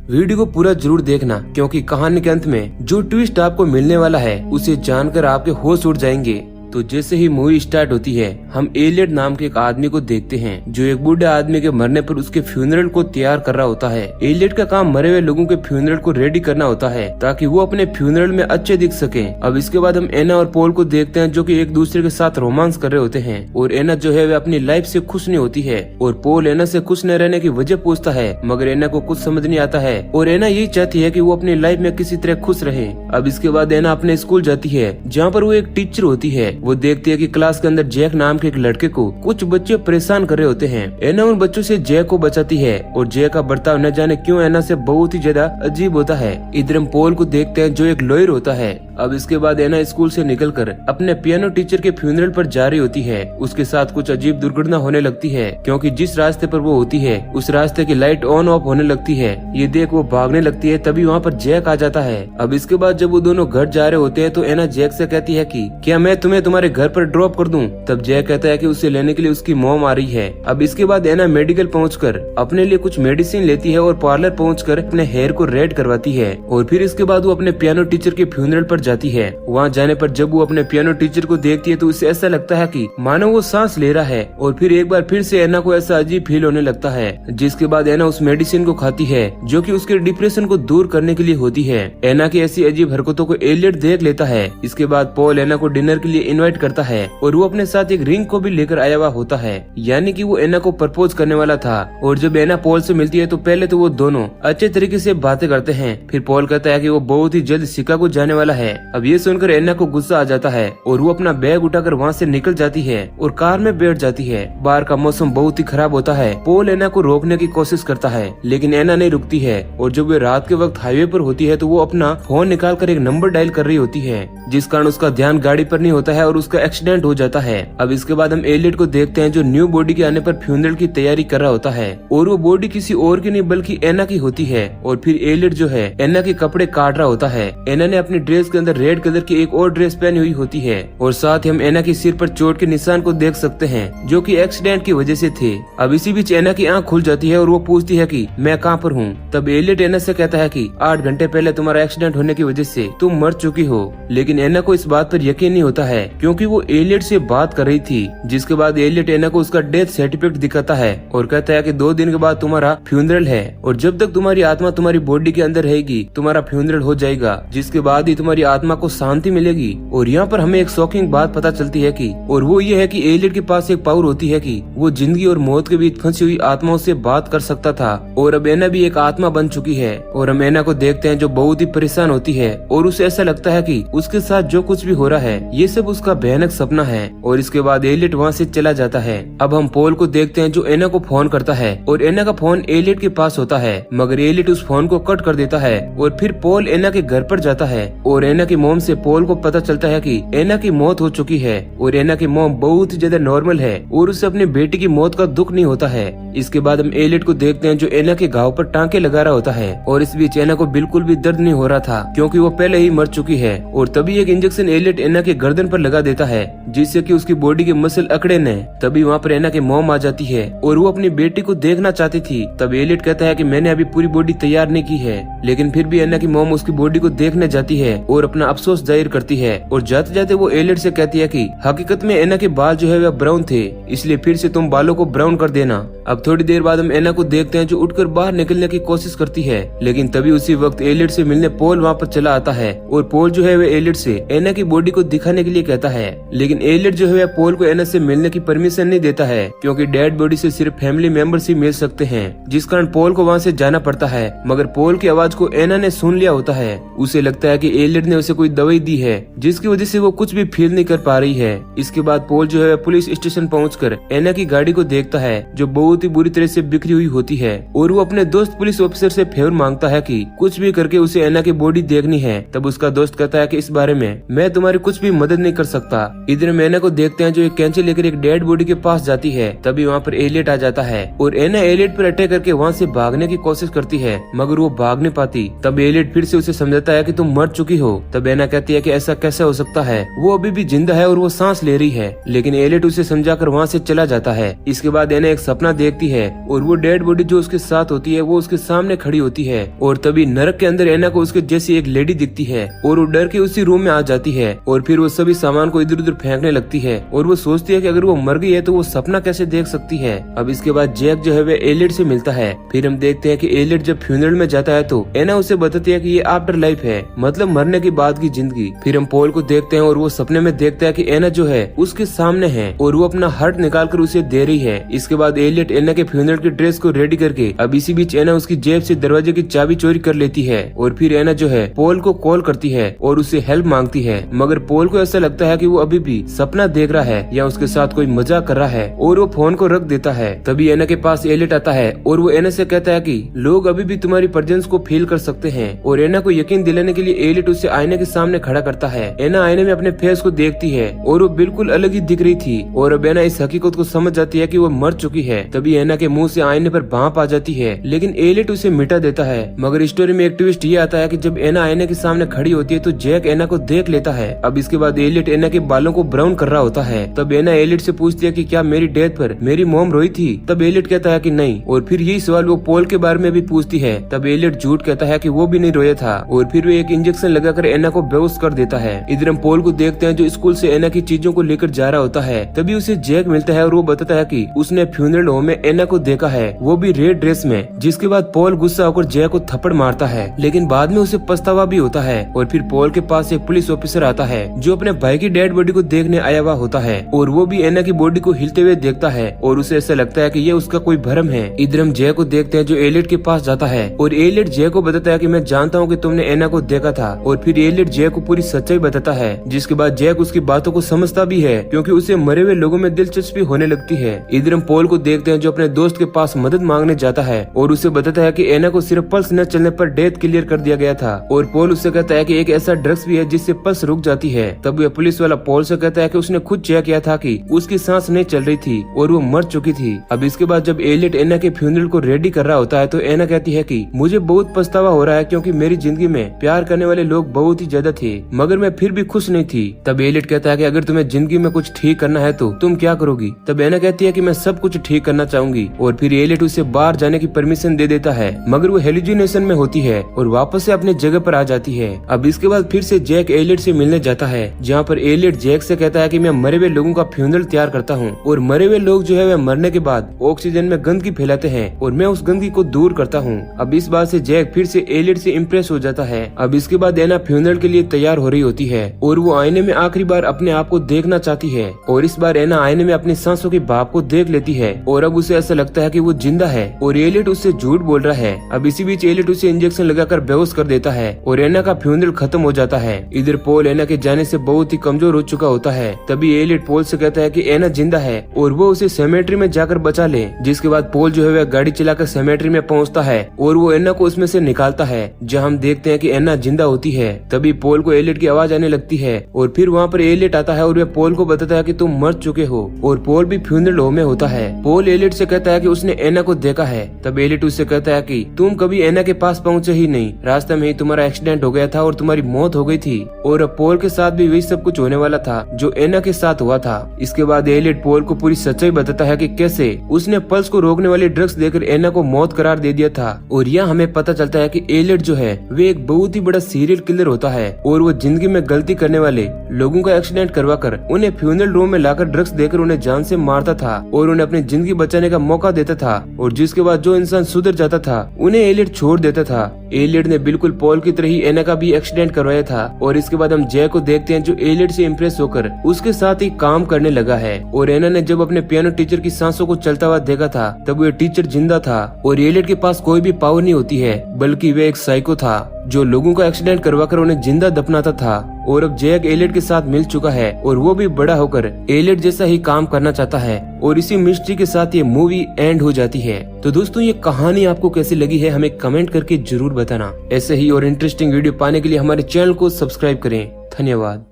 Video को पूरा जरूर देखना, क्योंकि कहानी के अंत में जो ट्विस्ट आपको मिलने वाला है उसे जानकर आपके होश उड़ जाएंगे। तो जैसे ही मूवी स्टार्ट होती है, हम एलियट नाम के एक आदमी को देखते हैं जो एक बूढ़े आदमी के मरने पर उसके फ्यूनरल को तैयार कर रहा होता है। एलियट का काम मरे हुए लोगों के फ्यूनरल को रेडी करना होता है ताकि वो अपने फ्यूनरल में अच्छे दिख सके। अब इसके बाद हम एना और पॉल को देखते हैं जो कि एक दूसरे के साथ रोमांस कर रहे होते हैं और एना जो है वह अपनी लाइफ से खुश नहीं होती है और पॉल एना से खुश न रहने की वजह पूछता है, मगर एना को कुछ समझ नहीं आता है और एना यही चाहती है कि वो अपनी लाइफ में किसी तरह खुश रहे। अब इसके बाद एना अपने स्कूल जाती है जहाँ पर वो एक टीचर होती है। वो देखती है कि क्लास के अंदर जैक नाम के एक लड़के को कुछ बच्चे परेशान कर रहे होते हैं। एना उन बच्चों से जैक को बचाती है और जैक का बर्ताव न जाने क्यों एना से बहुत ही ज्यादा अजीब होता है। इधर हम पॉल को देखते हैं जो एक लॉयर होता है। अब इसके बाद एना स्कूल से निकलकर अपने पियानो टीचर के फ्यूनरल पर जा रही होती है। उसके साथ कुछ अजीब दुर्घटना होने लगती है, क्योंकि जिस रास्ते पर वो होती है उस रास्ते की लाइट ऑन ऑफ होने लगती है। ये देख वो भागने लगती है, तभी वहाँ पर जैक आ जाता है। अब इसके बाद जब वो दोनों घर जा रहे होते हैं तो एना जैक से कहती है कि क्या मैं तुम्हें तुम्हारे घर पर ड्रॉप कर दूं? तब जैक कहता है कि उसे लेने के लिए उसकी मॉम आ रही है। अब इसके बाद एना मेडिकल पहुंचकर अपने लिए कुछ मेडिसिन लेती है और पार्लर पहुंचकर अपने हेयर को रेड करवाती है और फिर इसके बाद वो अपने पियानो टीचर के फ्यूनरल पर जाती है। वहाँ जाने पर जब वो अपने पियानो टीचर को देखती है तो उसे ऐसा लगता है कि मानो वो सांस ले रहा है और फिर एक बार फिर से एना को ऐसा अजीब फील होने लगता है। जिसके बाद एना उस मेडिसिन को खाती है जो कि उसके डिप्रेशन को दूर करने के लिए होती है। एना की ऐसी अजीब हरकतों को एलियट देख लेता है। इसके बाद पॉल एना को डिनर के लिए इनवाइट करता है और वो अपने साथ एक रिंग को भी लेकर आया हुआ होता है, यानी कि वो एना को प्रपोज करने वाला था। और जब एना पॉल से मिलती है तो पहले तो वो दोनों अच्छे तरीके से बातें करते हैं। फिर पॉल कहता है कि वो बहुत ही जल्द शिकागो जाने वाला है। अब ये सुनकर एना को गुस्सा आ जाता है और वो अपना बैग उठाकर वहाँ से निकल जाती है और कार में बैठ जाती है। बाहर का मौसम बहुत ही खराब होता है। पॉल एना को रोकने की कोशिश करता है लेकिन एना नहीं रुकती है और जब वे रात के वक्त हाईवे पर होती है तो वो अपना फोन निकाल कर एक नंबर डायल कर रही होती है, जिस कारण उसका ध्यान गाड़ी पर नहीं होता है और उसका एक्सीडेंट हो जाता है। अब इसके बाद हम एलियट को देखते हैं जो न्यू बॉडी के आने पर फ्यूनरल की तैयारी कर रहा होता है और वो बॉडी किसी और की नहीं बल्कि एना की होती है। और फिर एलियट जो है एना के कपड़े काट रहा होता है। एना ने अपनी ड्रेस के अंदर रेड कलर की एक और ड्रेस पहनी हुई होती है और साथ ही हम एना के सिर पर चोट के निशान को देख सकते हैं जो कि एक्सीडेंट की वजह से थे। अब इसी बीच एना की आंख खुल जाती है और वो पूछती है कि मैं कहाँ पर हूँ। तब एलियट एना से कहता है कि 8 घंटे पहले तुम्हारा एक्सीडेंट होने की वजह से तुम मर चुकी हो। लेकिन एना को इस बात पर यकीन नहीं होता है क्योंकि वो एलियट से बात कर रही थी। जिसके बाद एलियट एना को उसका डेथ सर्टिफिकेट दिखाता है और कहता है कि 2 दिन के बाद तुम्हारा फ्यूनरल है और जब तक तुम्हारी आत्मा तुम्हारी बॉडी के अंदर रहेगी तुम्हारा फ्यूनरल हो जाएगा, जिसके बाद ही तुम्हारी आत्मा को शांति मिलेगी। और यहाँ पर हमें एक शॉकिंग बात पता चलती है कि और वो ये है कि एलियट के पास एक पावर होती है कि वो जिंदगी और मौत के बीच फंसी हुई आत्माओं से बात कर सकता था। और अब एना भी एक आत्मा बन चुकी है और हम एना को देखते हैं जो बहुत ही परेशान होती है और उसे ऐसा लगता है कि उसके साथ जो कुछ भी हो रहा है ये सब उसका भयानक सपना है। और इसके बाद एलियट वहाँ से चला जाता है। अब हम पॉल को देखते हैं जो एना को फोन करता है और एना का फोन एलियट के पास होता है, मगर एलियट उस फोन को कट कर देता है। और फिर पॉल एना के घर पर जाता है और एना की मॉम से पॉल को पता चलता है कि एना की मौत हो चुकी है और एना की मॉम बहुत ही ज्यादा नॉर्मल है और उसे अपनी बेटी की मौत का दुख नहीं होता है। इसके बाद हम एलियट को देखते हैं जो एना के घाव पर टांके लगा रहा होता है और इस बीच एना को बिल्कुल भी दर्द नहीं हो रहा था क्योंकि वो पहले ही मर चुकी है। और तभी एक इंजेक्शन एलियट एना के गर्दन पर लगा देता है जिससे कि उसकी बॉडी के मसल अकड़े न। तभी वहाँ पर एना की मॉम आ जाती है और वो अपनी बेटी को देखना चाहती थी। तब एलियट कहता है कि मैंने अभी पूरी बॉडी तैयार नहीं की है, लेकिन फिर भी एना की मॉम उसकी बॉडी को देखने जाती है और अपना अफसोस जाहिर करती है। और जाते जाते वो एलियट से कहती है कि हकीकत में एना के बाल जो है वह ब्राउन थे, इसलिए फिर से तुम बालों को ब्राउन कर देना। अब थोड़ी देर बाद हम एना को देखते हैं जो उठकर बाहर निकलने की कोशिश करती है, लेकिन तभी उसी वक्त एलियट से मिलने पॉल वहाँ पर चला आता है और पॉल जो है वह एलियट से एना की बॉडी को दिखाने के लिए कहता है। लेकिन एलियट जो है पॉल को एना से मिलने की परमिशन नहीं देता है क्योंकि डेड बॉडी से सिर्फ फैमिली मेंबर्स ही मिल सकते हैं, जिस कारण पॉल को वहाँ से जाना पड़ता है। मगर पॉल की आवाज को एना ने सुन लिया होता है। उसे लगता है कि एलियट ने उसे कोई दवाई दी है जिसकी वजह से वो कुछ भी फील नहीं कर पा रही है। इसके बाद पॉल जो है पुलिस स्टेशन पहुंचकर एना की गाड़ी को देखता है जो बहुत ही बुरी तरह से बिखरी हुई होती है और वो अपने दोस्त पुलिस ऑफिसर से फेवर मांगता है कि कुछ भी करके उसे एना की बॉडी देखनी है। तब उसका दोस्त कहता है कि इस बारे में मैं तुम्हारी कुछ भी मदद नहीं कर सकता। इधर में एना को देखते हैं जो एक कैंची लेकर एक डेड बॉडी के पास जाती है। तभी वहाँ पर एलियट आ जाता है और एना एलियट पर अटैक करके वहाँ से भागने की कोशिश करती है, मगर वो भाग नहीं पाती। तब एलियट फिर से उसे समझाता है कि तुम मर चुकी हो तब एना कहती है कि ऐसा कैसे हो सकता है, वो अभी भी जिंदा है और वो सांस ले रही है। लेकिन एलियट उसे समझाकर वहाँ से चला जाता है। इसके बाद एना एक सपना देखती है और वो डेड बॉडी जो उसके साथ होती है वो उसके सामने खड़ी होती है। और तभी नरक के अंदर एना को उसके जैसी एक लेडी दिखती है और वो डर के उसी रूम में आ जाती है और फिर वो सभी सामान को इधर उधर फेंकने लगती है और वो सोचती है कि अगर वो मर गई है तो वो सपना कैसे देख सकती है। अब इसके बाद जैक जो है वह एलियट से मिलता है। फिर हम देखते हैं कि एलियट जब फ्यूनरल में जाता है तो एना उसे बताती है कि ये आफ्टर लाइफ है, मतलब मरने के बाद की जिंदगी। फिर हम पॉल को देखते हैं और वो सपने में देखता है कि एना जो है उसके सामने है और वो अपना हार्ट निकाल कर उसे दे रही है। इसके बाद एलियट एना के फ्यूनरल की ड्रेस को रेडी करके अब इसी बीच एना उसकी जेब से दरवाजे की चाबी चोरी कर लेती है और फिर एना जो है पॉल को कॉल करती है और उससे हेल्प मांगती है। मगर पॉल को ऐसा लगता है कि वो अभी भी सपना देख रहा है या उसके साथ कोई मजाक कर रहा है और वो फोन को रख देता है। तभी एना के पास एलियट आता है और वो एना से कहता है कि लोग अभी भी तुम्हारी प्रेजेंस को फील कर सकते हैं और एना को यकीन दिलाने के लिए एलियट उसे आईने के सामने खड़ा करता है। एना आईने में अपने फेस को देखती है और वो बिल्कुल अलग ही दिख रही थी और अब एना इस हकीकत को समझ जाती है कि वो मर चुकी है। तभी एना के मुंह से आईने पर भाप आ जाती है लेकिन एलियट उसे मिटा देता है। मगर स्टोरी में एक ट्विस्ट ये आता है कि जब एना आईने के सामने खड़ी होती है तो जैक एना को देख लेता है। अब इसके बाद एलियट एना के बालों को ब्राउन कर रहा होता है। तब एना एलियट से पूछती है कि क्या मेरी डेथ पर मेरी मॉम रोई थी? तब एलियट कहता है कि नहीं और फिर यही सवाल वो पॉल के बारे में भी पूछती है। तब एलियट झूठ कहता है कि वो भी नहीं रोया था और फिर वो एक इंजेक्शन लगाकर एना को बेहोश कर देता है। इधर हम पॉल को देखते हैं जो स्कूल से एना की चीजों को लेकर जा रहा होता है। तभी उसे जैक मिलता है और वो बताता है कि उसने फ्यूनरल होम में एना को देखा है, वो भी रेड ड्रेस में। जिसके बाद पॉल गुस्सा होकर जैक को थप्पड़ मारता है लेकिन बाद में उसे पछतावा भी होता है। और फिर पॉल के पास एक पुलिस ऑफिसर आता है जो अपने भाई की डेड बॉडी को देखने आया हुआ होता है और वो भी एना की बॉडी को हिलते हुए देखता है और उसे ऐसा लगता है कि ये उसका कोई भ्रम है। इधर हम जय को देखते हैं जो एलियट के पास जाता है और एलियट जय को बताता है कि मैं जानता हूँ कि तुमने एना को देखा था। और फिर एलियट जय को पूरी सच्चाई बताता है जिसके बाद जैक उसकी बातों को समझता भी है क्योंकि उसे मरे हुए लोगों में दिलचस्पी होने लगती है। इधर हम पॉल को देखते हैं जो अपने दोस्त के पास मदद मांगने जाता है और उसे बताता है कि एना को सिर्फ पल्स न चलने पर डेथ क्लियर कर दिया गया था। और पॉल उससे कहता है कि एक ऐसा ड्रग्स भी है जिससे पल्स रुक जाती है। तब वह पुलिस वाला पॉल से कहता है कि उसने खुद चेक किया था कि उसकी सांस नहीं चल रही थी और वो मर चुकी थी। अब इसके बाद जब एलियट एना के फ्यूनरल को रेडी कर रहा होता है तो एना कहती है कि मुझे बहुत पछतावा हो रहा है क्योंकि मेरी जिंदगी में प्यार करने वाले लोग बहुत ही ज्यादा थे मगर मैं फिर भी खुश नहीं थी। तब एलियट कहता है कि अगर तुम्हें जिंदगी में कुछ ठीक करना है तो तुम क्या करोगी? तब एना कहती है कि मैं सब कुछ ठीक करना चाहूंगी। और फिर एलियट उसे बाहर जाने की परमिशन दे देता है मगर वो हेलुसिनेशन में होती है और वापस से अपने जगह पर आ जाती है। अब इसके बाद फिर से जैक एलियट से मिलने जाता है जहाँ पर एलियट जैक से कहता है कि मैं मरे हुए लोगों का फ्यूनरल तैयार करता हूँ और मरे हुए लोग जो है वे मरने के बाद ऑक्सीजन में गंदगी फैलाते हैं और मैं उस गंदगी को दूर करता हूँ। अब इस बात से जैक फिर से एलियट से इम्प्रेस हो जाता है। अब इसके बाद एना फ्यूनरल के लिए तैयार हो रही होती है और वो आईने में आखिरी बार अपने आप को देखना चाहती है और इस बार एना आईने में अपनी सांसों की भाप को देख लेती है और अब उसे ऐसा लगता है कि वो जिंदा है और एलियट उससे झूठ बोल रहा है। अब इसी बीच एलियट उसे इंजेक्शन लगाकर बेहोश कर देता है और एना का फ्यूनरल खत्म हो जाता है। इधर पॉल एना के जाने से बहुत ही कमजोर हो चुका होता है। तभी एलियट पॉल से कहता है कि एना जिंदा है और वो उसे सेमेट्री में जाकर बचा ले। जिसके बाद पॉल जो है वह गाड़ी चलाकर सेमेट्री में पहुंचता है और वो एना को उसमें से निकालता है जहां हम देखते हैं कि एना जिंदा होती है। तभी पॉल को एलियट की आवाज आने लगती है और फिर वहाँ पर एलियट आता है और वह पॉल को बताता है कि तुम मर चुके हो और पॉल भी फ्यूनरल होम में होता है। पॉल एलियट से कहता है कि उसने एना को देखा है। तब एलियट उससे कहता है कि तुम कभी एना के पास पहुँचे ही नहीं, रास्ते में ही तुम्हारा एक्सीडेंट हो गया था और तुम्हारी मौत हो गई थी और अब पॉल के साथ भी वही सब कुछ होने वाला था जो एना के साथ हुआ था। इसके बाद एलियट पॉल को पूरी सच्चाई बताता है कि कैसे उसने पल्स को रोकने वाली ड्रग्स देकर एना को मौत करार दे दिया था। और यह हमें पता चलता है कि एलियट जो है वे एक बहुत ही बड़ा सीरियल किलर होता है और वो जिंदगी में गलती करने वाले लोगों का एक्सीडेंट करवाकर उन्हें फ्यूनरल रूम में लाकर ड्रग्स देकर उन्हें जान से मारता था और उन्हें अपनी जिंदगी बचाने का मौका देता था और जिसके बाद जो इंसान सुधर जाता था उन्हें एलियट छोड़ देता था। एलियट ने बिल्कुल पॉल की तरह ही एना का भी एक्सीडेंट करवाया था। और इसके बाद हम जय को देखते हैं जो एलियट से इम्प्रेस होकर उसके साथ ही काम करने लगा है। और एना ने जब अपने पियानो टीचर की सांसों को चलता हुआ देखा था तब वो टीचर जिंदा था और एलियट के पास कोई भी पावर नहीं होती है बल्कि वे एक साइको था जो लोगों का एक्सीडेंट करवाकर उन्हें जिंदा दफनाता था। और अब जैक एलियट के साथ मिल चुका है और वो भी बड़ा होकर एलियट जैसा ही काम करना चाहता है और इसी मिस्ट्री के साथ ये मूवी एंड हो जाती है। तो दोस्तों ये कहानी आपको कैसी लगी है हमें कमेंट करके जरूर बताना। ऐसे ही और इंटरेस्टिंग वीडियो पाने के लिए हमारे चैनल को सब्सक्राइब करें। धन्यवाद।